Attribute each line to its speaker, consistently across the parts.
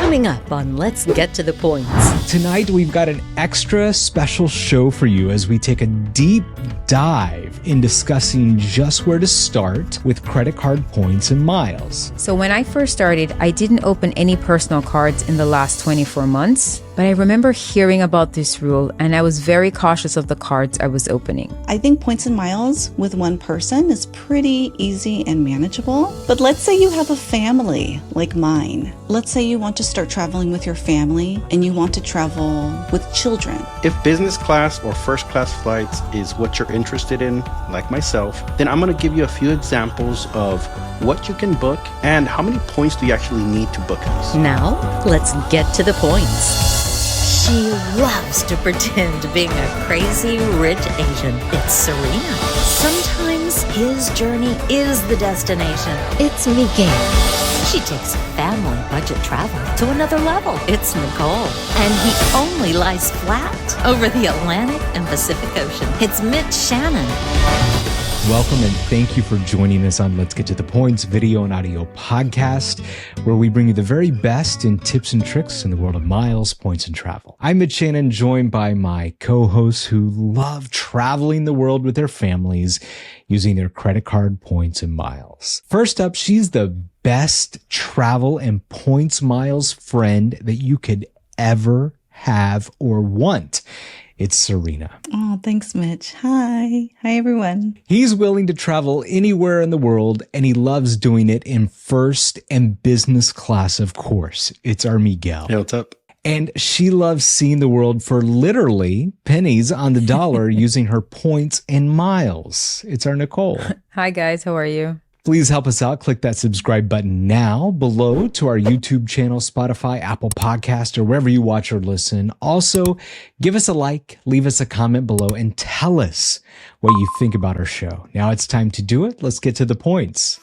Speaker 1: Coming up on Let's Get to the Points.
Speaker 2: Tonight, we've got an extra special show for you as we take a deep dive in discussing just where to start with credit card points and miles.
Speaker 3: So when I first started, I didn't open any personal cards in the last 24 months. But I remember hearing about this rule, and I was very cautious of the cards I was opening.
Speaker 4: I think points and miles with one person is pretty easy and manageable. But let's say you have a family like mine. Let's say you want to start traveling with your family and you want to travel with children.
Speaker 5: If business class or first class flights is what you're interested in, like myself, then I'm going to give you a few examples of what you can book and how many points do you actually need to book these.
Speaker 1: Now, let's get to the points. She loves to pretend being a crazy rich Asian. It's Serena. Sometimes his journey is the destination. It's Miguel. She takes family budget travel to another level. It's Nicole. And he only lies flat over the Atlantic and Pacific Ocean. It's Mitch Shannon.
Speaker 2: Welcome and thank you for joining us on Let's Get to the Points video and audio podcast, where we bring you the very best in tips and tricks in the world of miles, points, and travel. I'm Mitch Shannon, joined by my co-hosts who love traveling the world with their families using their credit card points and miles. First up, she's the best travel and points miles friend that you could ever have or want. It's Serena.
Speaker 4: Oh, thanks, Mitch. Hi. Hi, everyone.
Speaker 2: He's willing to travel anywhere in the world, and he loves doing it in first and business class, of course. It's our Miguel.
Speaker 5: Hey, what's up?
Speaker 2: And she loves seeing the world for literally pennies on the dollar using her points and miles. It's our Nicole.
Speaker 3: Hi, guys. How are you?
Speaker 2: Please help us out. Click that subscribe button now below to our YouTube channel, Spotify, Apple Podcast, or wherever you watch or listen. Also, give us a like, leave us a comment below, and tell us what you think about our show. Now it's time to do it. Let's get to the points.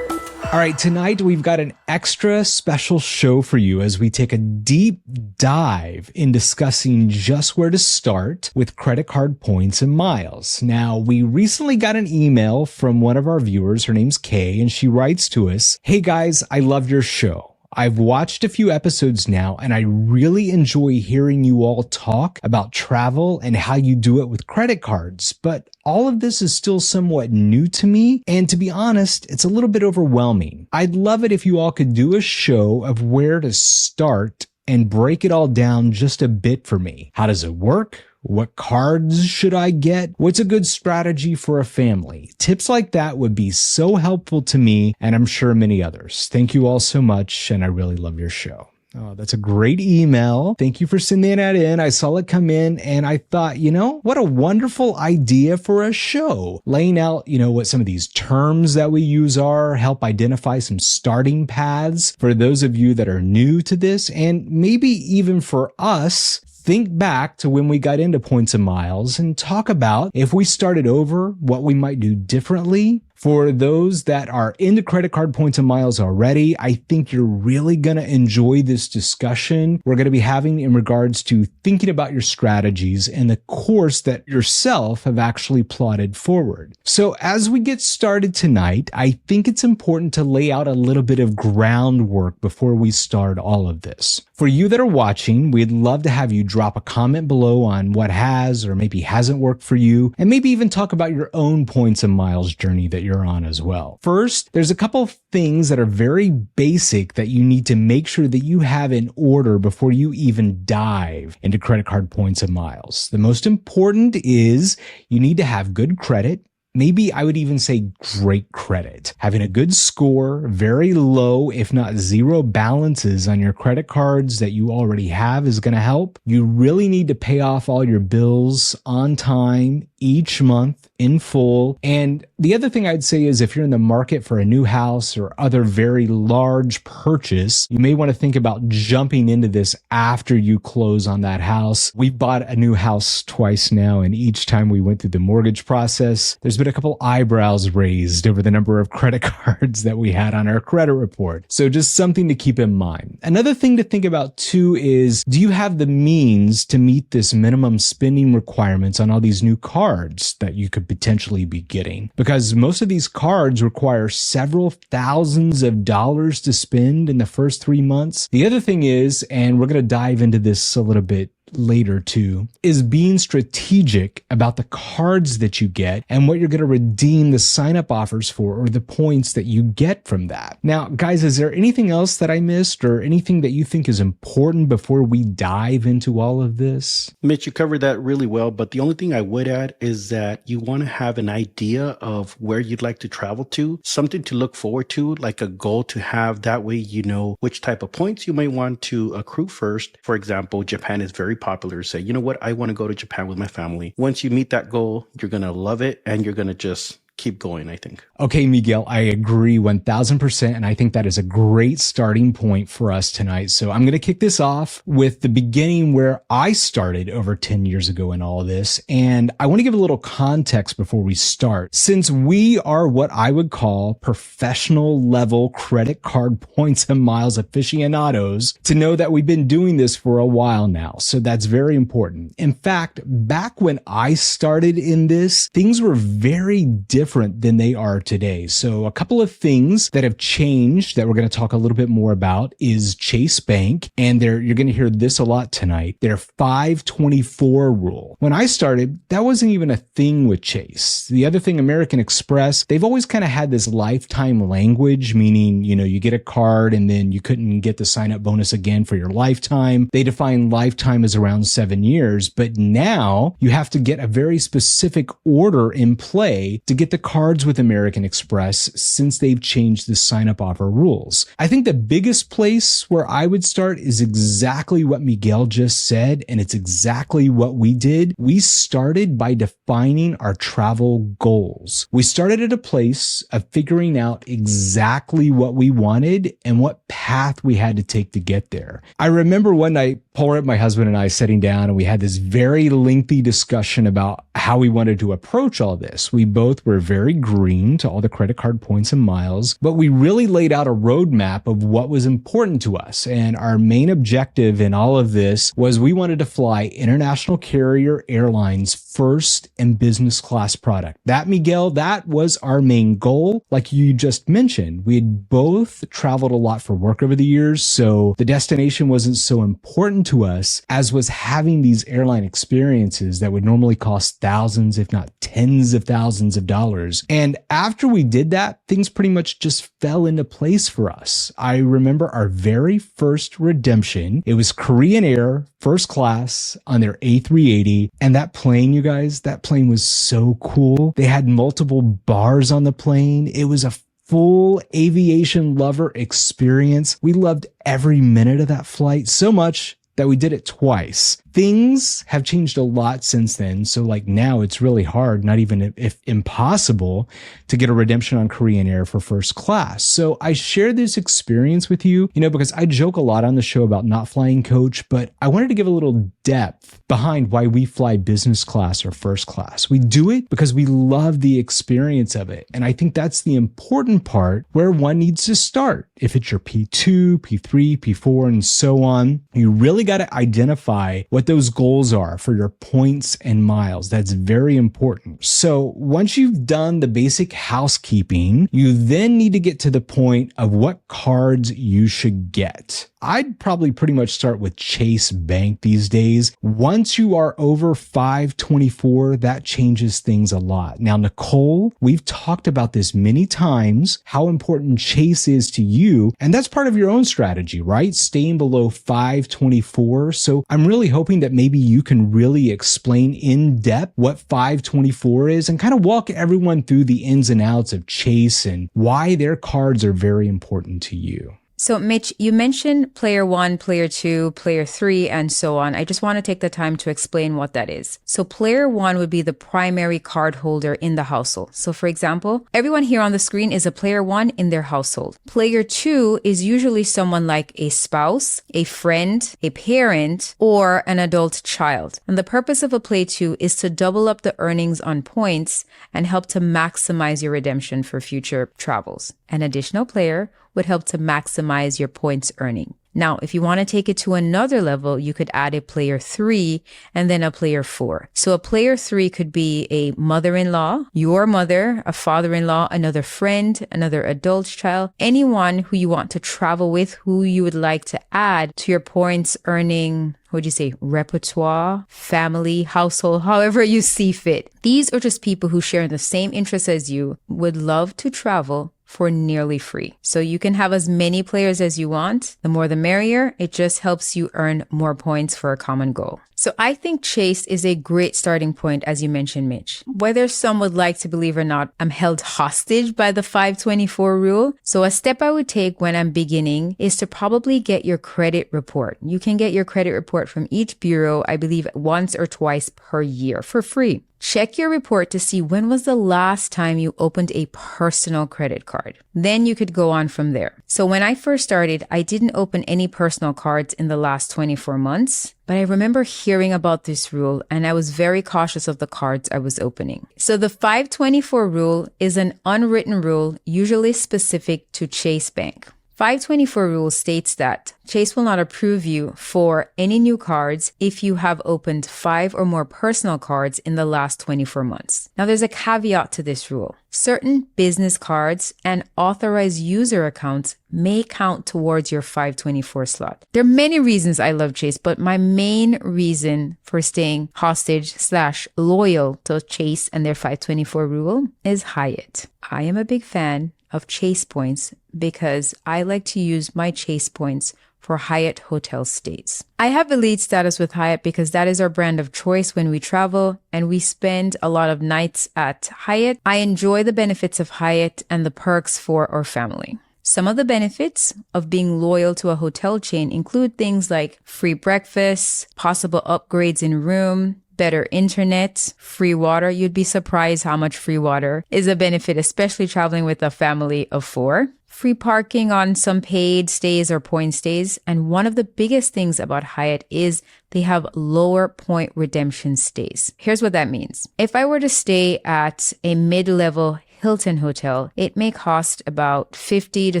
Speaker 2: All right, tonight we've got an extra special show for you as we take a deep dive in discussing just where to start with credit card points and miles. Now, we recently got an email from one of our viewers. Her name's Kay, and she writes to us, "Hey guys, I love your show. I've watched a few episodes now, and I really enjoy hearing you all talk about travel and how you do it with credit cards. But all of this is still somewhat new to me, and to be honest, it's a little bit overwhelming. I'd love it if you all could do a show of where to start and break it all down just a bit for me. How does it work? What cards should I get? What's a good strategy for a family? Tips like that would be so helpful to me, and I'm sure many others. Thank you all so much, and I really love your show." Oh, that's a great email. Thank you for sending that in. I saw it come in and I thought, what a wonderful idea for a show. Laying out, what some of these terms that we use are, help identify some starting paths for those of you that are new to this, and maybe even for us, think back to when we got into points and miles and talk about if we started over, what we might do differently. For those that are into credit card points and miles already, I think you're really going to enjoy this discussion we're going to be having in regards to thinking about your strategies and the course that yourself have actually plotted forward. So as we get started tonight, I think it's important to lay out a little bit of groundwork before we start all of this. For you that are watching, we'd love to have you drop a comment below on what has or maybe hasn't worked for you, and maybe even talk about your own points and miles journey that you're on as well. First, there's a couple of things that are very basic that you need to make sure that you have in order before you even dive into credit card points and miles. The most important is you need to have good credit. Maybe I would even say great credit. Having a good score, very low, if not zero balances on your credit cards that you already have is going to help. You really need to pay off all your bills on time each month in full. And the other thing I'd say is if you're in the market for a new house or other very large purchase, you may want to think about jumping into this after you close on that house. We've bought a new house twice now, and each time we went through the mortgage process, there's been a couple eyebrows raised over the number of credit cards that we had on our credit report. So just something to keep in mind. Another thing to think about too is, do you have the means to meet this minimum spending requirements on all these new cards? cards that you could potentially be getting, because most of these cards require several thousands of dollars to spend in the first 3 months. The other thing is, and we're going to dive into this a little bit later too, is being strategic about the cards that you get and what you're going to redeem the sign-up offers for, or the points that you get from that. Now, guys, is there anything else that I missed or anything that you think is important before we dive into all of this?
Speaker 5: Mitch, you covered that really well, but the only thing I would add is that you want to have an idea of where you'd like to travel to, something to look forward to, like a goal to have. That way you know which type of points you may want to accrue first. For example, Japan is very popular. Say, you know what, I want to go to Japan with my family. Once you meet that goal, you're going to love it and you're going to just keep going, I think.
Speaker 2: Okay, Miguel, I agree 1000%. And I think that is a great starting point for us tonight. So I'm going to kick this off with the beginning where I started over 10 years ago in all of this. And I want to give a little context before we start. Since we are what I would call professional level credit card points and miles aficionados, to know that we've been doing this for a while now. So that's very important. In fact, back when I started in this, things were very different than they are today. So a couple of things that have changed that we're going to talk a little bit more about is Chase Bank. And you're going to hear this a lot tonight, their 524 rule. When I started, that wasn't even a thing with Chase. The other thing, American Express, they've always kind of had this lifetime language, meaning, you get a card and then you couldn't get the sign up bonus again for your lifetime. They define lifetime as around 7 years, but now you have to get a very specific order in play to get the cards with American Express, since they've changed the sign-up offer rules. I think the biggest place where I would start is exactly what Miguel just said, and it's exactly what we did. We started by defining our travel goals. We started at a place of figuring out exactly what we wanted and what path we had to take to get there. I remember one night, Paul, my husband and I, sitting down, and we had this very lengthy discussion about how we wanted to approach all this. We both were very green to all the credit card points and miles, but we really laid out a roadmap of what was important to us. And our main objective in all of this was we wanted to fly international carrier airlines first and business class product. That, Miguel, that was our main goal. Like you just mentioned, we had both traveled a lot for work over the years, so the destination wasn't so important to us as was having these airline experiences that would normally cost thousands, if not tens of thousands of dollars. And after we did that, things pretty much just fell into place for us. I remember our very first redemption. It was Korean Air, first class, on their A380. And that plane, you guys, that plane was so cool. They had multiple bars on the plane. It was a full aviation lover experience. We loved every minute of that flight so much that we did it twice. Things have changed a lot since then. So like now it's really hard, not even if impossible, to get a redemption on Korean Air for first class. So I share this experience with you, because I joke a lot on the show about not flying coach, but I wanted to give a little depth behind why we fly business class or first class. We do it because we love the experience of it. And I think that's the important part where one needs to start. If it's your P2, P3, P4, and so on, you really got to identify what those goals are for your points and miles. That's very important. So once you've done the basic housekeeping, you then need to get to the point of what cards you should get. I'd probably pretty much start with Chase Bank these days. Once you are over 524, that changes things a lot. Now, Nicole, we've talked about this many times, how important Chase is to you. And that's part of your own strategy, right? Staying below 524. So I'm really hoping that maybe you can really explain in depth what 524 is and kind of walk everyone through the ins and outs of Chase and why their cards are very important to you.
Speaker 3: So, Mitch, you mentioned player 1, player 2, player 3, and so on. I just want to take the time to explain what that is. So player 1 would be the primary card holder in the household. So for example, everyone here on the screen is a player 1 in their household. Player 2 is usually someone like a spouse, a friend, a parent, or an adult child. And the purpose of a play 2 is to double up the earnings on points and help to maximize your redemption for future travels. An additional player would help to maximize your points earning. Now, if you want to take it to another level, you could add a player 3 and then a player 4. So a player 3 could be a mother-in-law, your mother, a father-in-law, another friend, another adult child, anyone who you want to travel with, who you would like to add to your points earning, what would you say, repertoire, family, household, however you see fit. These are just people who share the same interests as you, would love to travel for nearly free. So you can have as many players as you want. The more the merrier. It just helps you earn more points for a common goal. So I think Chase is a great starting point, as you mentioned, Mitch. Whether some would like to believe or not, I'm held hostage by the 524 rule. So a step I would take when I'm beginning is to probably get your credit report. You can get your credit report from each bureau, I believe, once or twice per year for free. Check your report to see when was the last time you opened a personal credit card. Then you could go on from there. So when I first started, I didn't open any personal cards in the last 24 months. But I remember hearing about this rule and I was very cautious of the cards I was opening. So the 524 rule is an unwritten rule, usually specific to Chase Bank. 524 rule states that Chase will not approve you for any new cards if you have opened 5 or more personal cards in the last 24 months. Now there's a caveat to this rule. Certain business cards and authorized user accounts may count towards your 524 slot. There are many reasons I love Chase, but my main reason for staying hostage/loyal to Chase and their 524 rule is Hyatt. I am a big fan of Chase points because I like to use my Chase points for Hyatt hotel stays. I have elite status with Hyatt because that is our brand of choice when we travel and we spend a lot of nights at Hyatt. I enjoy the benefits of Hyatt and the perks for our family. Some of the benefits of being loyal to a hotel chain include things like free breakfast, possible upgrades in room, better internet, free water. You'd be surprised how much free water is a benefit, especially traveling with a family of 4. Free parking on some paid stays or point stays. And one of the biggest things about Hyatt is they have lower point redemption stays. Here's what that means. If I were to stay at a mid-level Hilton hotel, it may cost about 50 to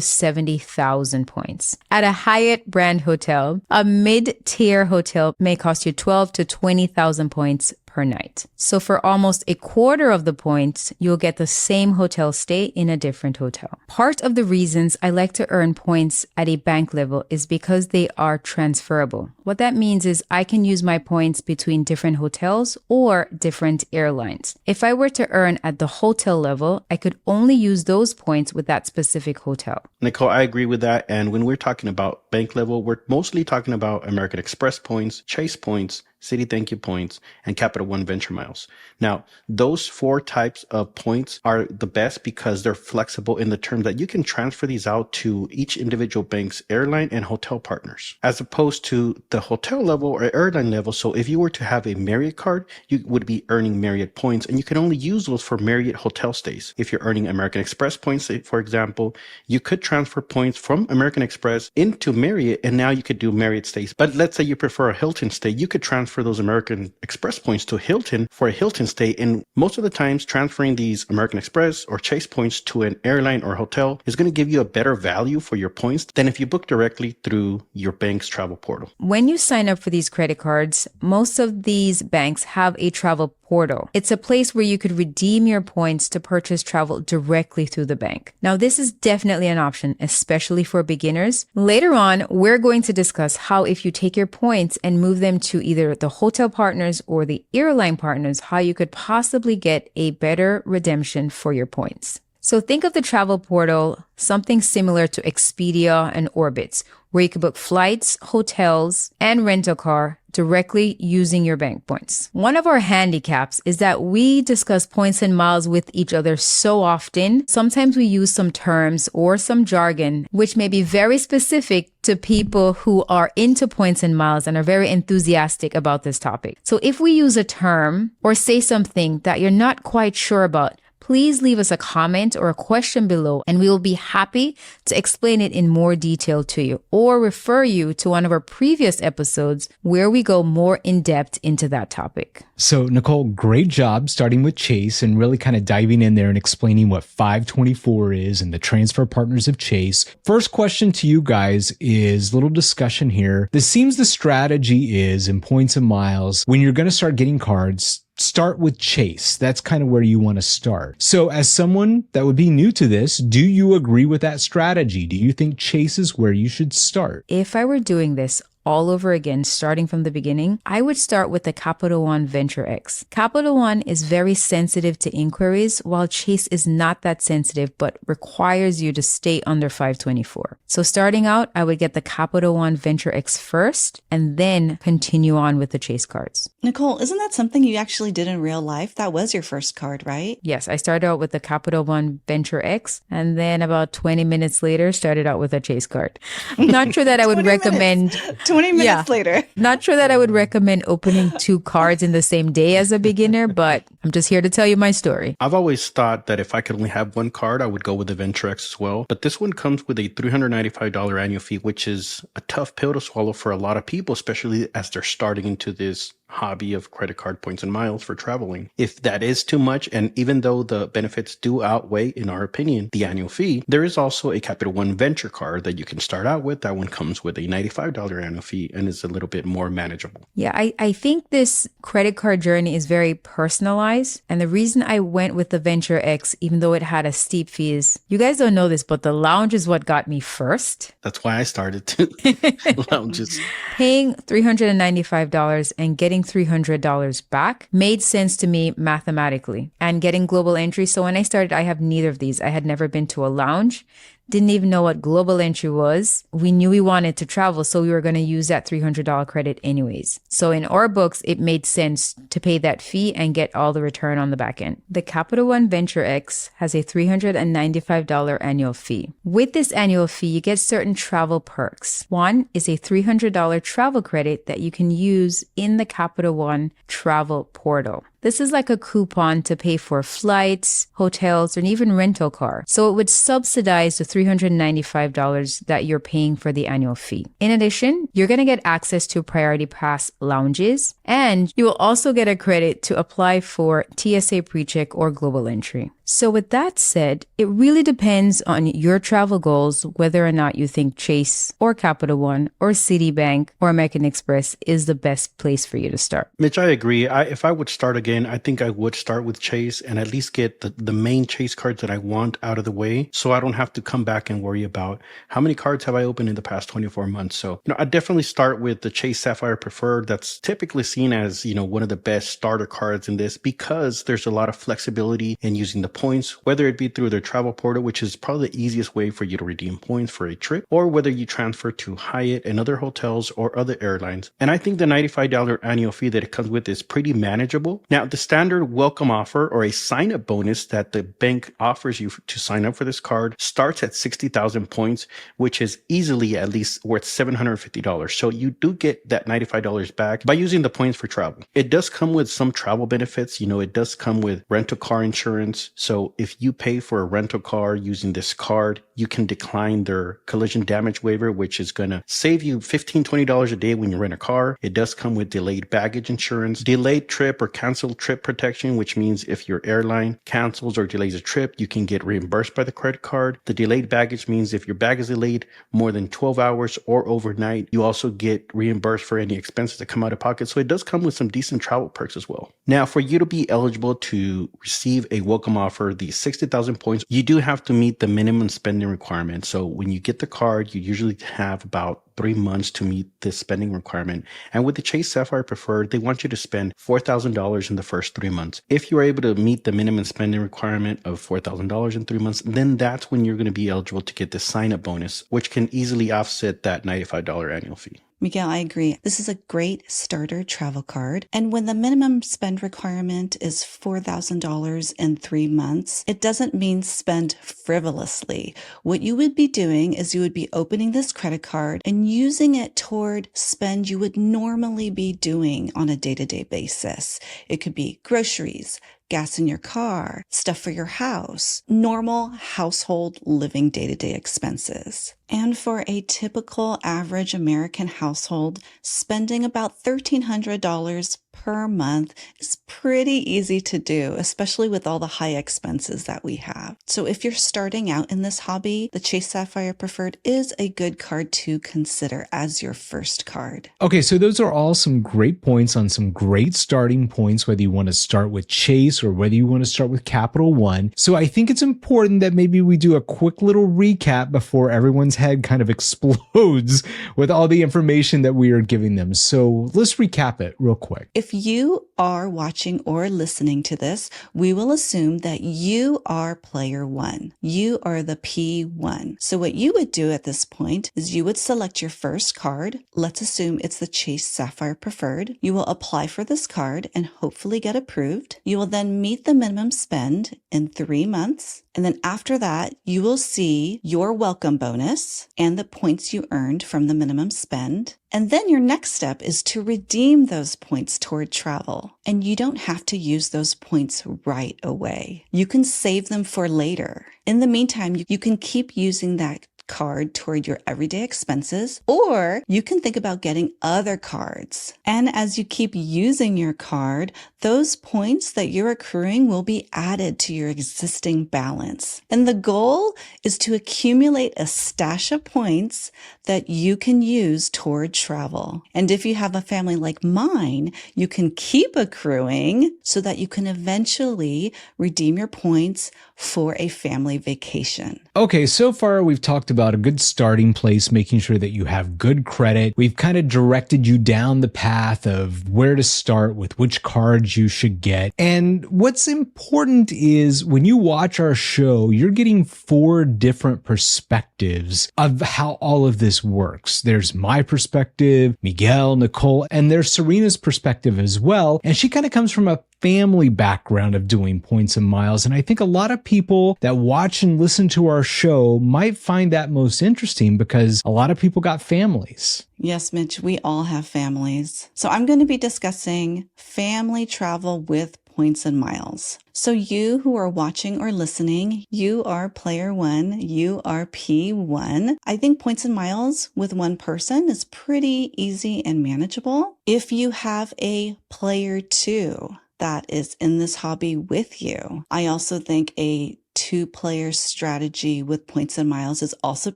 Speaker 3: 70,000 points. At a Hyatt brand hotel, a mid-tier hotel may cost you 12 to 20,000 points per night. So for almost a quarter of the points, you'll get the same hotel stay in a different hotel. Part of the reasons I like to earn points at a bank level is because they are transferable. What that means is I can use my points between different hotels or different airlines. If I were to earn at the hotel level, I could only use those points with that specific hotel.
Speaker 5: Nicole, I agree with that. And when we're talking about bank level, we're mostly talking about American Express points, Chase points, Citi Thank You points, and Capital One Venture Miles. Now, those 4 types of points are the best because they're flexible in the term that you can transfer these out to each individual bank's airline and hotel partners, as opposed to the hotel level or airline level. So if you were to have a Marriott card, you would be earning Marriott points, and you can only use those for Marriott hotel stays. If you're earning American Express points, for example, you could transfer points from American Express into Marriott, and now you could do Marriott stays. But let's say you prefer a Hilton stay, you could transfer those American Express points to Hilton for a Hilton stay. And most of the times transferring these American Express or Chase points to an airline or hotel is going to give you a better value for your points than if you book directly through your bank's travel portal.
Speaker 3: When you sign up for these credit cards, most of these banks have a travel portal. It's a place where you could redeem your points to purchase travel directly through the bank. Now, this is definitely an option, especially for beginners. Later on, we're going to discuss how if you take your points and move them to either the hotel partners or the airline partners, how you could possibly get a better redemption for your points. So think of the travel portal, something similar to Expedia and Orbitz, where you can book flights, hotels, and rent a car directly using your bank points. One of our handicaps is that we discuss points and miles with each other so often. Sometimes we use some terms or some jargon, which may be very specific to people who are into points and miles and are very enthusiastic about this topic. So if we use a term or say something that you're not quite sure about, please leave us a comment or a question below, and we will be happy to explain it in more detail to you or refer you to one of our previous episodes where we go more in depth into that topic.
Speaker 2: So, Nicole, great job starting with Chase and really kind of diving in there and explaining what 524 is and the transfer partners of Chase. First question to you guys is a little discussion here. This seems the strategy is in points and miles when you're going to start getting cards, start with Chase. That's kind of where you want to start. So as someone that would be new to this, do you agree with that strategy? Do you think Chase is where you should start?
Speaker 3: If I were doing this all over again, starting from the beginning, I would start with the Capital One Venture X. Capital One is very sensitive to inquiries, while Chase is not that sensitive, but requires you to stay under 524. So starting out, I would get the Capital One Venture X first, and then continue on with the Chase cards.
Speaker 4: Nicole, isn't that something you actually did in real life? That was your first card, right?
Speaker 3: Yes, I started out with the Capital One Venture X, and then about 20 minutes later, started out with a Chase card. I'm not sure that I would recommend...
Speaker 4: 20 minutes later.
Speaker 3: Not sure that I would recommend opening 2 cards in the same day as a beginner, but I'm just here to tell you my story.
Speaker 5: I've always thought that if I could only have one card, I would go with the Venture X as well. But this one comes with a $395 annual fee, which is a tough pill to swallow for a lot of people, especially as they're starting into this hobby of credit card points and miles for traveling. If that is too much, and even though the benefits do outweigh, in our opinion, the annual fee, there is also a Capital One Venture card that you can start out with. That one comes with a $95 annual fee and is a little bit more manageable.
Speaker 3: Yeah, I think this credit card journey is very personalized. And the reason I went with the Venture X, even though it had a steep fee, is, you guys don't know this, but the lounge is what got me first.
Speaker 5: That's why I started to lounges.
Speaker 3: Paying $395 and getting $300 back made sense to me mathematically, and getting global entry. So when I started, I have neither of these. I had never been to a lounge, didn't even know what global entry was. We knew we wanted to travel, so we were going to use that $300 credit anyways. So in our books, it made sense to pay that fee and get all the return on the back end. The Capital One Venture X has a $395 annual fee. With this annual fee, you get certain travel perks. One is a $300 travel credit that you can use in the Capital One travel portal. This is like a coupon to pay for flights, hotels, and even rental car. So it would subsidize the $395 that you're paying for the annual fee. In addition, you're going to get access to Priority Pass lounges, and you will also get a credit to apply for TSA PreCheck or global entry. So with that said, it really depends on your travel goals, whether or not you think Chase or Capital One or Citibank or American Express is the best place for you to start.
Speaker 5: Mitch, I agree. If I would start again, I think I would start with Chase and at least get the main Chase cards that I want out of the way, so I don't have to come back and worry about how many cards have I opened in the past 24 months. So, I definitely start with the Chase Sapphire Preferred. That's typically seen as, one of the best starter cards in this, because there's a lot of flexibility in using the points, whether it be through their travel portal, which is probably the easiest way for you to redeem points for a trip, or whether you transfer to Hyatt and other hotels or other airlines. And I think the $95 annual fee that it comes with is pretty manageable. Now, the standard welcome offer or a sign-up bonus that the bank offers you to sign up for this card starts at 60,000 points, which is easily at least worth $750. So you do get that $95 back by using the points for travel. It does come with some travel benefits. It does come with rental car insurance. So if you pay for a rental car using this card, you can decline their collision damage waiver, which is going to save you $15, $20 a day when you rent a car. It does come with delayed baggage insurance, delayed trip or canceled trip protection, which means if your airline cancels or delays a trip, you can get reimbursed by the credit card. The delayed baggage means if your bag is delayed more than 12 hours or overnight, you also get reimbursed for any expenses that come out of pocket. So it does come with some decent travel perks as well. Now, for you to be eligible to receive a welcome offer, the 60,000 points, you do have to meet the minimum spending requirement. So when you get the card, you usually have about 3 months to meet this spending requirement. And with the Chase Sapphire Preferred, they want you to spend $4,000 in the first 3 months. If you're able to meet the minimum spending requirement of $4,000 in 3 months, then that's when you're going to be eligible to get the sign-up bonus, which can easily offset that $95 annual fee.
Speaker 4: Miguel, I agree. This is a great starter travel card. And when the minimum spend requirement is $4,000 in 3 months, it doesn't mean spend frivolously. What you would be doing is you would be opening this credit card and using it toward spend you would normally be doing on a day-to-day basis. It could be groceries, gas in your car, stuff for your house, normal household living day-to-day expenses. And for a typical average American household, spending about $1,300 per month is pretty easy to do, especially with all the high expenses that we have. So if you're starting out in this hobby, the Chase Sapphire Preferred is a good card to consider as your first card.
Speaker 2: Okay, so those are all some great points on some great starting points, whether you want to start with Chase or whether you want to start with Capital One. So I think it's important that maybe we do a quick little recap before everyone's head kind of explodes with all the information that we are giving them. So let's recap it real quick.
Speaker 4: If you are watching or listening to this, we will assume that you are player one. You are the P1. So what you would do at this point is you would select your first card. Let's assume it's the Chase Sapphire Preferred. You will apply for this card and hopefully get approved. You will then meet the minimum spend in 3 months. And then after that, you will see your welcome bonus and the points you earned from the minimum spend. And then your next step is to redeem those points toward travel. And you don't have to use those points right away. You can save them for later. In the meantime, you can keep using that card toward your everyday expenses, or you can think about getting other cards. And as you keep using your card, those points that you're accruing will be added to your existing balance. And the goal is to accumulate a stash of points that you can use toward travel. And if you have a family like mine, you can keep accruing so that you can eventually redeem your points for a family vacation.
Speaker 2: Okay, so far we've talked about a good starting place, making sure that you have good credit. We've kind of directed you down the path of where to start with which cards you should get. And what's important is when you watch our show, you're getting 4 different perspectives of how all of this works. There's my perspective, Miguel, Nicole, and there's Serena's perspective as well. And she kind of comes from a family background of doing points and miles. And I think a lot of people that watch and listen to our show might find that most interesting because a lot of people got families.
Speaker 4: Yes, Mitch, we all have families. So I'm going to be discussing family travel with points and miles. So you who are watching or listening, you are player one, you are P1. I think points and miles with one person is pretty easy and manageable. If you have a player two that is in this hobby with you, I also think a 2-player strategy with points and miles is also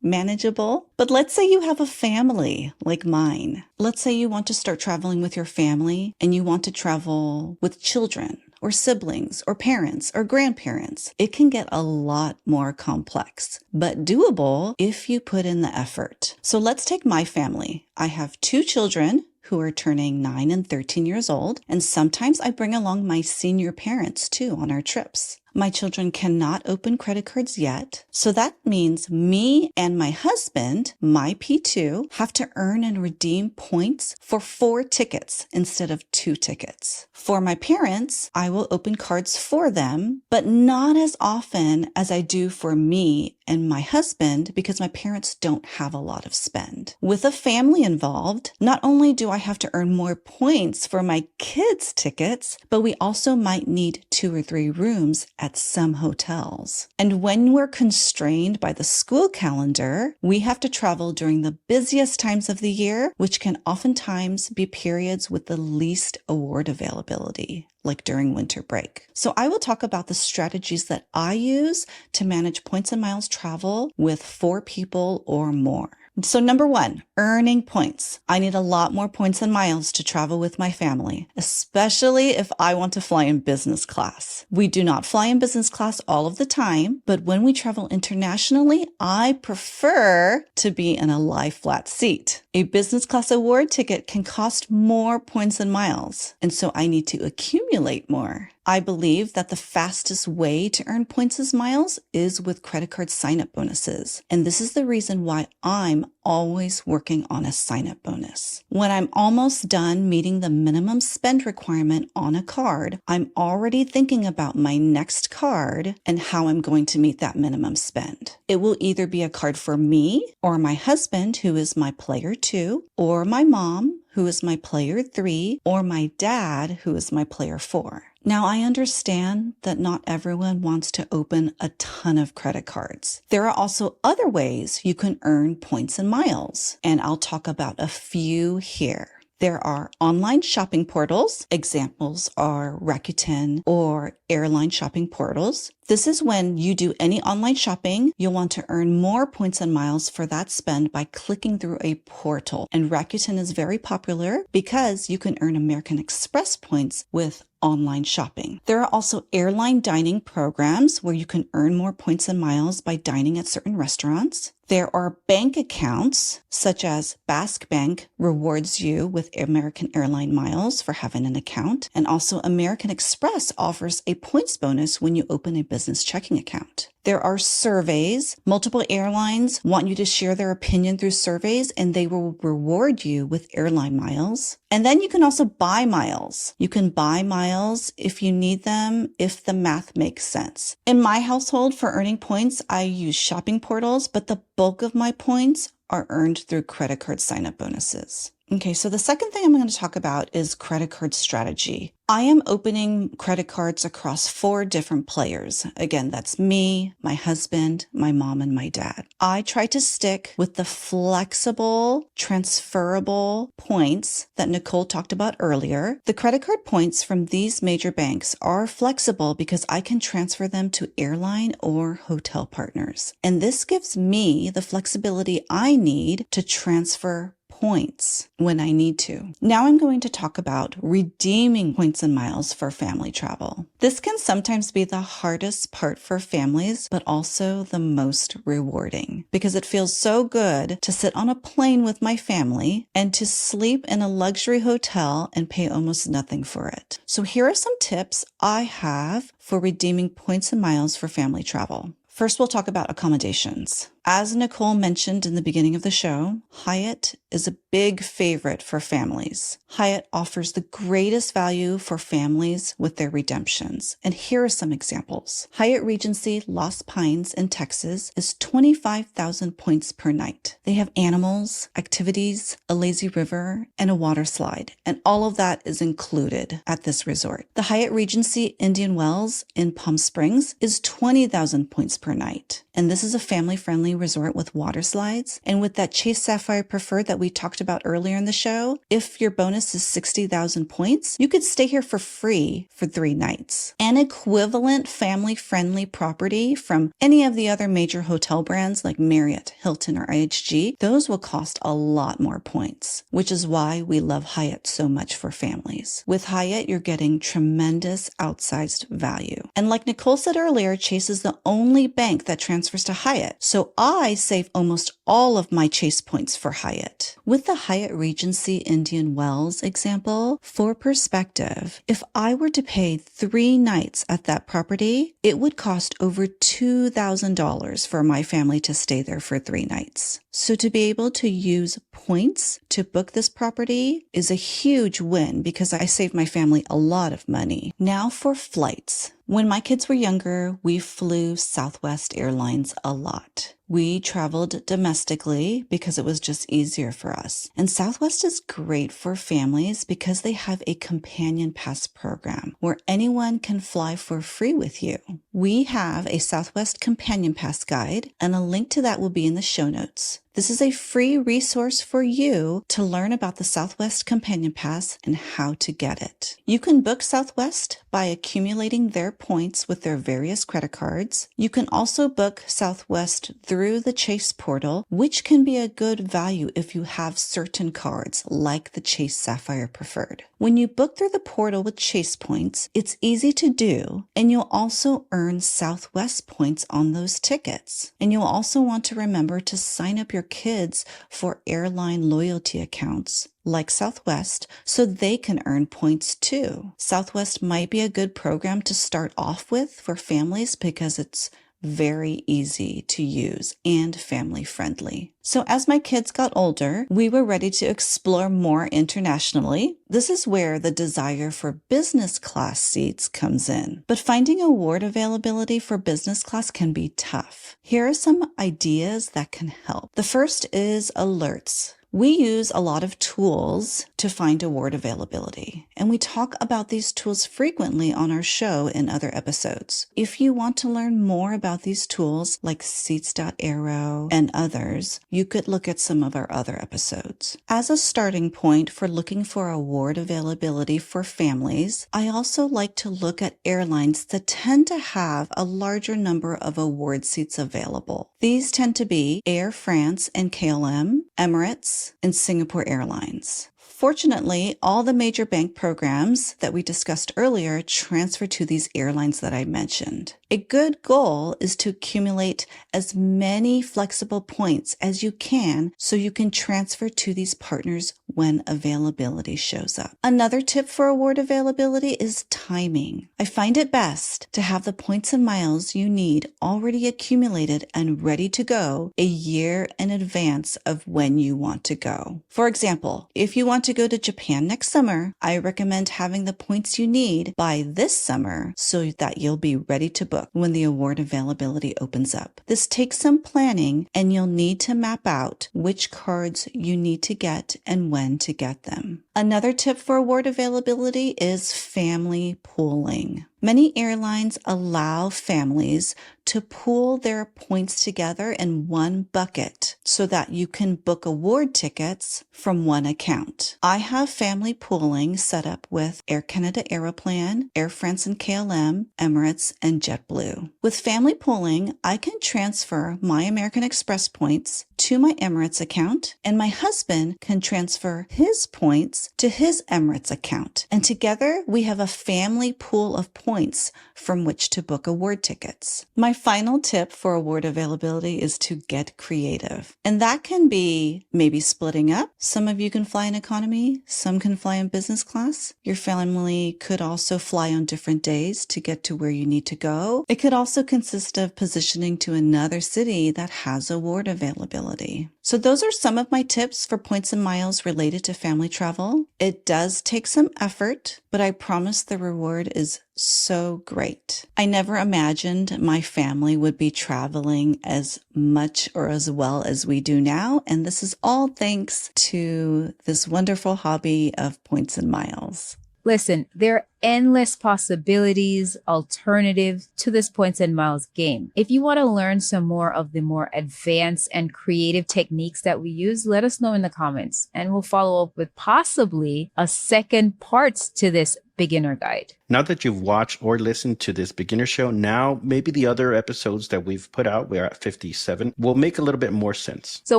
Speaker 4: manageable. But let's say you have a family like mine. Let's say you want to start traveling with your family and you want to travel with children or siblings or parents or grandparents. It can get a lot more complex, but doable if you put in the effort. So let's take my family. I have 2 children who are turning 9 and 13 years old, and sometimes I bring along my senior parents too on our trips. My children cannot open credit cards yet, so that means me and my husband, my P2, have to earn and redeem points for 4 tickets instead of 2 tickets. For my parents, I will open cards for them, but not as often as I do for me and my husband because my parents don't have a lot of spend. With a family involved, not only do I have to earn more points for my kids' tickets, but we also might need 2 or 3 rooms at some hotels. And when we're constrained by the school calendar, we have to travel during the busiest times of the year, which can oftentimes be periods with the least award availability, like during winter break. So I will talk about the strategies that I use to manage points and miles travel with 4 people or more. So number 1, earning points. I need a lot more points and miles to travel with my family, especially if I want to fly in business class. We do not fly in business class all of the time, but when we travel internationally, I prefer to be in a lie flat seat. A business class award ticket can cost more points and miles, and so I need to accumulate more. I believe that the fastest way to earn points as miles is with credit card sign-up bonuses. And this is the reason why I'm always working on a sign-up bonus. When I'm almost done meeting the minimum spend requirement on a card, I'm already thinking about my next card and how I'm going to meet that minimum spend. It will either be a card for me or my husband, who is my player 2, or my mom, who is my player 3, or my dad, who is my player 4. Now, I understand that not everyone wants to open a ton of credit cards. There are also other ways you can earn points and miles, and I'll talk about a few here. There are online shopping portals. Examples are Rakuten or airline shopping portals. This is when you do any online shopping, you'll want to earn more points and miles for that spend by clicking through a portal. And Rakuten is very popular because you can earn American Express points with online shopping. There are also airline dining programs where you can earn more points and miles by dining at certain restaurants. There are bank accounts, such as Basque Bank rewards you with American Airline miles for having an account. And also American Express offers a points bonus when you open a business checking account. There are surveys. Multiple airlines want you to share their opinion through surveys, and they will reward you with airline miles. And then you can also buy miles. You can buy miles if you need them, if the math makes sense. In my household, for earning points, I use shopping portals, but the bulk of my points are earned through credit card sign-up bonuses. Okay, so the second thing I'm going to talk about is credit card strategy. I am opening credit cards across 4 different players. Again, that's me, my husband, my mom, and my dad. I try to stick with the flexible, transferable points that Nicole talked about earlier. The credit card points from these major banks are flexible because I can transfer them to airline or hotel partners. And this gives me the flexibility I need to transfer points when I need to. Now I'm going to talk about redeeming points and miles for family travel. This can sometimes be the hardest part for families, but also the most rewarding because it feels so good to sit on a plane with my family and to sleep in a luxury hotel and pay almost nothing for it. So here are some tips I have for redeeming points and miles for family travel. First, we'll talk about accommodations. As Nicole mentioned in the beginning of the show, Hyatt is a big favorite for families. Hyatt offers the greatest value for families with their redemptions. And here are some examples. Hyatt Regency Lost Pines in Texas is 25,000 points per night. They have animals, activities, a lazy river, and a water slide. And all of that is included at this resort. The Hyatt Regency Indian Wells in Palm Springs is 20,000 points per night. And this is a family-friendly resort with water slides. And with that Chase Sapphire Preferred that we talked about earlier in the show, if your bonus is 60,000 points, you could stay here for free for 3 nights. An equivalent family-friendly property from any of the other major hotel brands like Marriott, Hilton, or IHG, those will cost a lot more points, which is why we love Hyatt so much for families. With Hyatt, you're getting tremendous outsized value. And like Nicole said earlier, Chase is the only bank that transfers to Hyatt. So I save almost all of my Chase points for Hyatt. With the Hyatt Regency Indian Wells example, for perspective, if I were to pay 3 nights at that property, it would cost over $2,000 for my family to stay there for 3 nights. So to be able to use points to book this property is a huge win because I saved my family a lot of money. Now for flights. When my kids were younger, we flew Southwest Airlines a lot. We traveled domestically because it was just easier for us. And Southwest is great for families because they have a companion pass program where anyone can fly for free with you. We have a Southwest companion pass guide, and a link to that will be in the show notes. This is a free resource for you to learn about the Southwest Companion Pass and how to get it. You can book Southwest by accumulating their points with their various credit cards. You can also book Southwest through the Chase portal, which can be a good value if you have certain cards like the Chase Sapphire Preferred. When you book through the portal with Chase points, it's easy to do, and you'll also earn Southwest points on those tickets. And you'll also want to remember to sign up your kids for airline loyalty accounts like Southwest so they can earn points too. Southwest might be a good program to start off with for families because it's very easy to use and family friendly. So as my kids got older, we were ready to explore more internationally. This is where the desire for business class seats comes in. But finding award availability for business class can be tough. Here are some ideas that can help. The first is alerts. We use a lot of tools to find award availability, and we talk about these tools frequently on our show in other episodes. If you want to learn more about these tools like Seats.aero and others, you could look at some of our other episodes. As a starting point for looking for award availability for families, I also like to look at airlines that tend to have a larger number of award seats available. These tend to be Air France and KLM, Emirates, and Singapore Airlines. Fortunately, all the major bank programs that we discussed earlier transfer to these airlines that I mentioned. A good goal is to accumulate as many flexible points as you can so you can transfer to these partners when availability shows up. Another tip for award availability is timing. I find it best to have the points and miles you need already accumulated and ready to go a year in advance of when you want to go. For example, if you want to go to Japan next summer, I recommend having the points you need by this summer so that you'll be ready to book when the award availability opens up. This takes some planning, and you'll need to map out which cards you need to get and when to get them. Another tip for award availability is family pooling. Many airlines allow families to pool their points together in one bucket so that you can book award tickets from one account. I have family pooling set up with Air Canada Aeroplan, Air France and KLM, Emirates, and JetBlue. With family pooling, I can transfer my American Express points to my Emirates account, and my husband can transfer his points to his Emirates account. And together, we have a family pool of points from which to book award tickets. My final tip for award availability is to get creative. And that can be maybe splitting up. Some of you can fly in economy, some can fly in business class. Your family could also fly on different days to get to where you need to go. It could also consist of positioning to another city that has award availability. So those are some of my tips for points and miles related to family travel. It does take some effort, but I promise the reward is so great. I never imagined my family would be traveling as much or as well as we do now, and this is all thanks to this wonderful hobby of points and miles.
Speaker 3: Listen, there are endless possibilities, alternatives to this points and miles game. If you want to learn some more of the more advanced and creative techniques that we use, let us know in the comments, and we'll follow up with possibly a second part to this beginner guide.
Speaker 5: Now that you've watched or listened to this beginner show, now maybe the other episodes that we've put out, we're at 57, will make a little bit more sense.
Speaker 3: So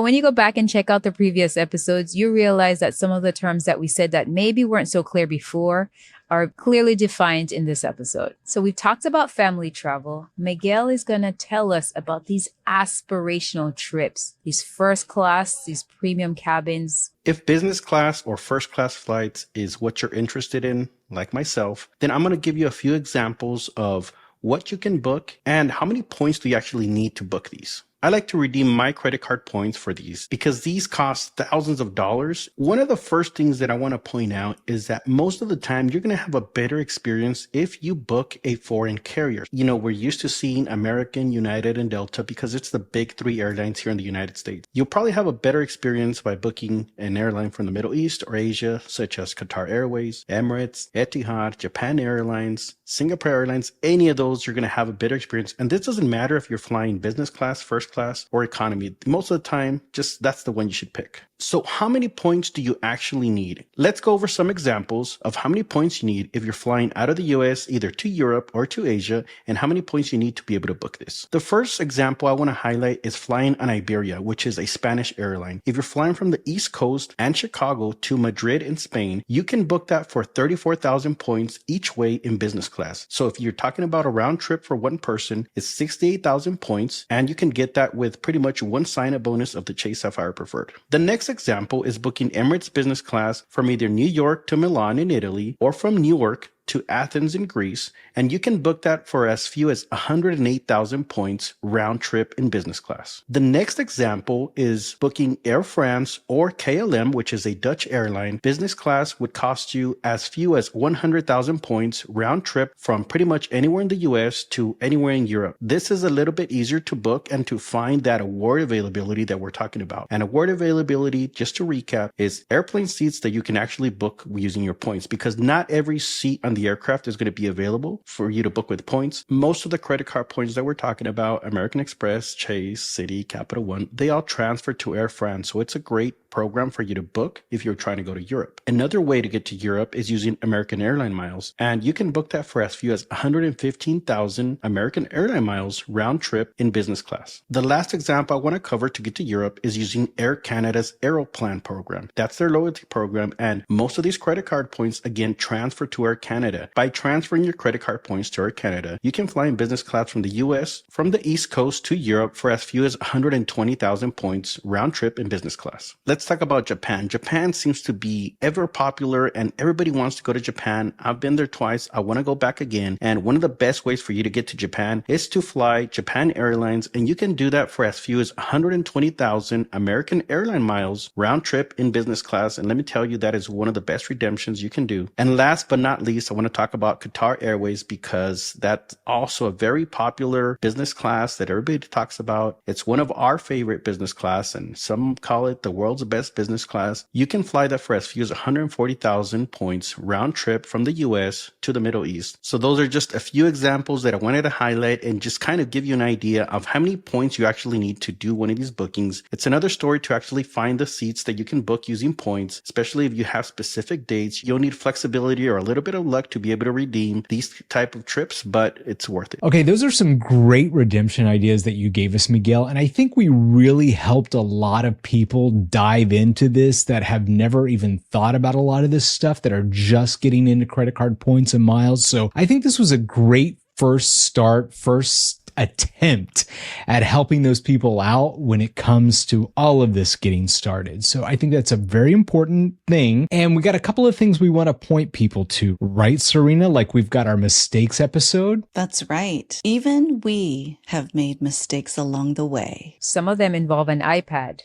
Speaker 3: when you go back and check out the previous episodes, you realize that some of the terms that we said that maybe weren't so clear before are clearly defined in this episode. So we've talked about family travel. Miguel is going to tell us about these aspirational trips, these first class, these premium cabins.
Speaker 5: If business class or first class flights is what you're interested in, like myself, then I'm going to give you a few examples of what you can book and how many points do you actually need to book these. I like to redeem my credit card points for these because these cost thousands of dollars. One of the first things that I want to point out is that most of the time you're going to have a better experience if you book a foreign carrier. You know, we're used to seeing American, United, and Delta because it's the big three airlines here in the United States. You'll probably have a better experience by booking an airline from the Middle East or Asia, such as Qatar Airways, Emirates, Etihad, Japan Airlines, Singapore Airlines. Any of those, you're going to have a better experience. And this doesn't matter if you're flying business class, first class, or economy. Most of the time, just that's the one you should pick. So how many points do you actually need? Let's go over some examples of how many points you need if you're flying out of the US, either to Europe or to Asia, and how many points you need to be able to book this. The first example I want to highlight is flying on Iberia, which is a Spanish airline. If you're flying from the East Coast and Chicago to Madrid in Spain, you can book that for 34,000 points each way in business class. So if you're talking about a round trip for one person, it's 68,000 points, and you can get that with pretty much one sign-up bonus of the Chase Sapphire Preferred. The next example is booking Emirates business class from either New York to Milan in Italy or from Newark to Athens in Greece, and you can book that for as few as 108,000 points round trip in business class. The next example is booking Air France or KLM, which is a Dutch airline. Business class would cost you as few as 100,000 points round trip from pretty much anywhere in the US to anywhere in Europe. This is a little bit easier to book and to find that award availability that we're talking about. And award availability, just to recap, is airplane seats that you can actually book using your points, because not every seat on the aircraft is going to be available for you to book with points. Most of the credit card points that we're talking about, American Express, Chase, Citi, Capital One, they all transfer to Air France. So it's a great program for you to book if you're trying to go to Europe. Another way to get to Europe is using American airline miles, and you can book that for as few as 115,000 American airline miles round trip in business class. The last example I want to cover to get to Europe is using Air Canada's Aeroplan program. That's their loyalty program, and most of these credit card points again transfer to Air Canada. By transferring your credit card points to Air Canada, you can fly in business class from the US, from the East Coast to Europe for as few as 120,000 points round trip in business class. Let's talk about Japan. Japan seems to be ever popular and everybody wants to go to Japan. I've been there twice. I want to go back again. And one of the best ways for you to get to Japan is to fly Japan Airlines. And you can do that for as few as 120,000 American airline miles round trip in business class. And let me tell you, that is one of the best redemptions you can do. And last but not least, I want to talk about Qatar Airways, because that's also a very popular business class that everybody talks about. It's one of our favorite business class, and some call it the world's best business class. You can fly that for as few as 140,000 points round trip from the US to the Middle East. So those are just a few examples that I wanted to highlight and just kind of give you an idea of how many points you actually need to do one of these bookings. It's another story to actually find the seats that you can book using points, especially if you have specific dates. You'll need flexibility or a little bit of luck to be able to redeem these type of trips, but it's worth it.
Speaker 2: Okay, those are some great redemption ideas that you gave us, Miguel. And I think we really helped a lot of people dive into this that have never even thought about a lot of this stuff, that are just getting into credit card points and miles. So I think this was a great first attempt at helping those people out when it comes to all of this getting started. So I think that's a very important thing. And we got a couple of things we want to point people to, right, Serena? Like we've got our mistakes episode.
Speaker 4: That's right. Even we have made mistakes along the way.
Speaker 3: Some of them involve an iPad.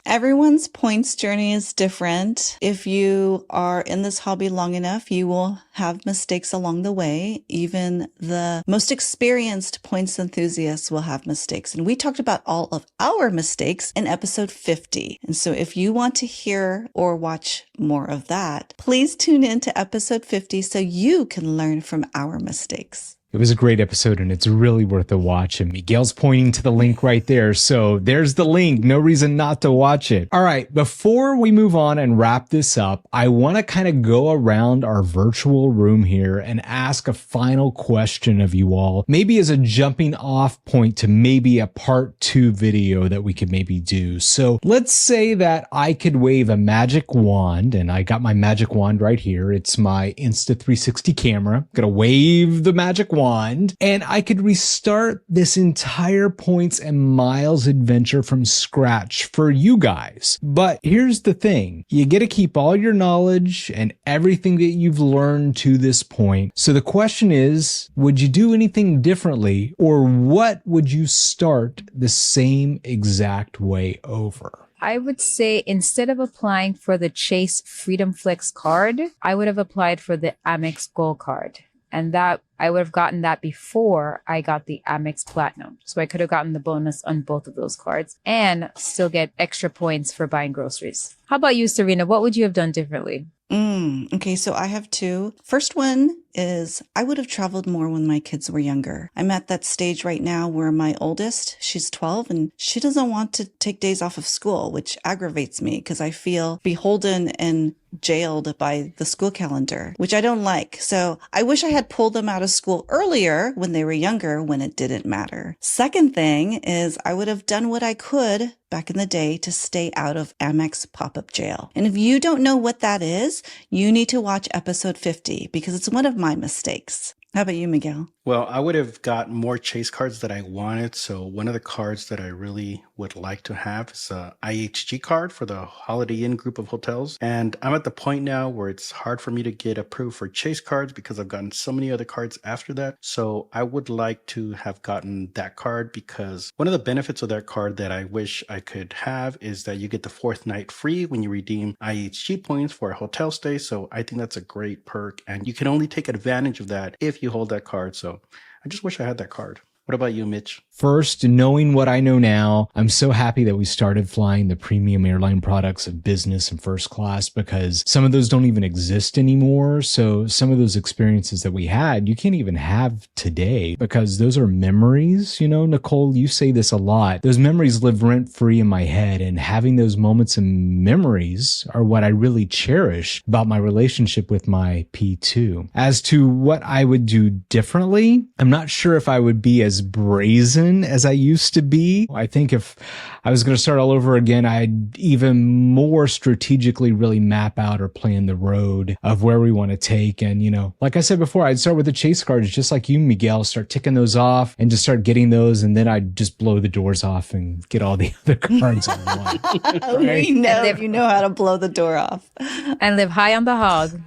Speaker 4: Everyone's points journey is different. If you are in this hobby long enough, you will have mistakes along the way. Even the most experienced points enthusiasts will have mistakes. And we talked about all of our mistakes in episode 50. And so if you want to hear or watch more of that, please tune in to episode 50 so you can learn from our mistakes.
Speaker 2: It was a great episode and it's really worth a watch. And Miguel's pointing to the link right there. So there's the link. No reason not to watch it. All right. Before we move on and wrap this up, I want to kind of go around our virtual room here and ask a final question of you all, maybe as a jumping off point to maybe a part 2 video that we could maybe do. So let's say that I could wave a magic wand, and I got my magic wand right here. It's my Insta360 camera. I'm gonna wave the magic wand and I could restart this entire points and miles adventure from scratch for you guys. But here's the thing. You get to keep all your knowledge and everything that you've learned to this point. So the question is, would you do anything differently, or what would you start the same exact way over?
Speaker 3: I would say instead of applying for the Chase Freedom Flex card, I would have applied for the Amex Gold card. And that I would have gotten that before I got the Amex Platinum. So I could have gotten the bonus on both of those cards and still get extra points for buying groceries. How about you, Serena? What would you have done differently?
Speaker 4: Okay, so I have two. First one is I would have traveled more when my kids were younger. I'm at that stage right now where my oldest, she's 12 and she doesn't want to take days off of school, which aggravates me because I feel beholden and jailed by the school calendar, which I don't like. So I wish I had pulled them out of school earlier when they were younger, when it didn't matter. Second thing is I would have done what I could back in the day to stay out of Amex pop-up jail. And if you don't know what that is, you need to watch episode 50 because it's one of my mistakes. How about you, Miguel?
Speaker 5: Well, I would have got more chase cards that I wanted. So one of the cards that I really would like to have is a IHG card for the Holiday Inn group of hotels. And I'm at the point now where it's hard for me to get approved for chase cards because I've gotten so many other cards after that. So I would like to have gotten that card because one of the benefits of that card that I wish I could have is that you get the fourth night free when you redeem IHG points for a hotel stay. So I think that's a great perk, and you can only take advantage of that if you hold that card. So I just wish I had that card. What about you, Mitch?
Speaker 2: First, knowing what I know now, I'm so happy that we started flying the premium airline products of business and first class, because some of those don't even exist anymore. So some of those experiences that we had, you can't even have today because those are memories. You know, Nicole, you say this a lot. Those memories live rent free in my head, and having those moments and memories are what I really cherish about my relationship with my P2. As to what I would do differently, I'm not sure if I would be as brazen as I used to be. I think if I was going to start all over again, I'd even more strategically really map out or plan the road of where we want to take. And, you know, like I said before, I'd start with the chase cards, just like you, Miguel, start ticking those off and just start getting those. And then I'd just blow the doors off and get all the other cards on one.
Speaker 4: We know you know how to blow the door off.
Speaker 3: And live high on the hog.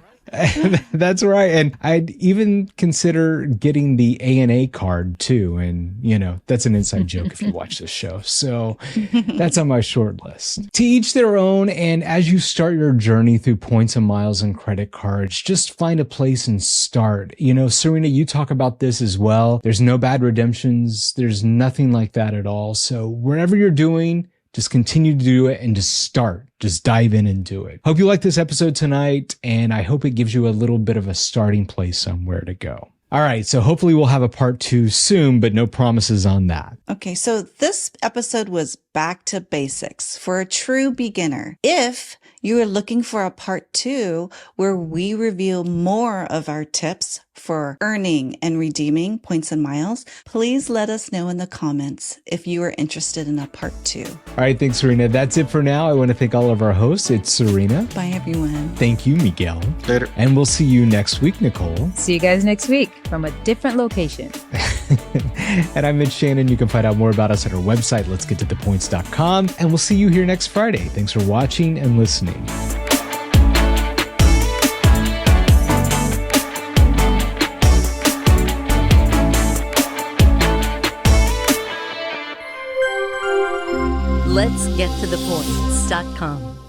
Speaker 2: That's right. And I'd even consider getting the A&A card too. And, you know, that's an inside joke if you watch this show. So that's on my short list. To each their own. And as you start your journey through points and miles and credit cards, just find a place and start. You know, Serena, you talk about this as well. There's no bad redemptions. There's nothing like that at all. So wherever you're doing, just continue to do it and just start. Just dive in and do it. Hope you like this episode tonight, and I hope it gives you a little bit of a starting place somewhere to go. All right, so hopefully we'll have a part 2 soon, but no promises on that.
Speaker 4: Okay, so this episode was back to basics for a true beginner. If you are looking for a part 2 where we reveal more of our tips for earning and redeeming points and miles, please let us know in the comments if you are interested in a part 2.
Speaker 2: All right, thanks, Serena. That's it for now. I want to thank all of our hosts. It's Serena.
Speaker 4: Bye, everyone.
Speaker 2: Thank you, Miguel.
Speaker 5: Later.
Speaker 2: And we'll see you next week, Nicole.
Speaker 3: See you guys next week from a different location.
Speaker 2: And I'm Mitch Shannon. You can find out more about us at our website, letsgettothepoints.com. And we'll see you here next Friday. Thanks for watching and listening.
Speaker 1: Let's get to the points.com.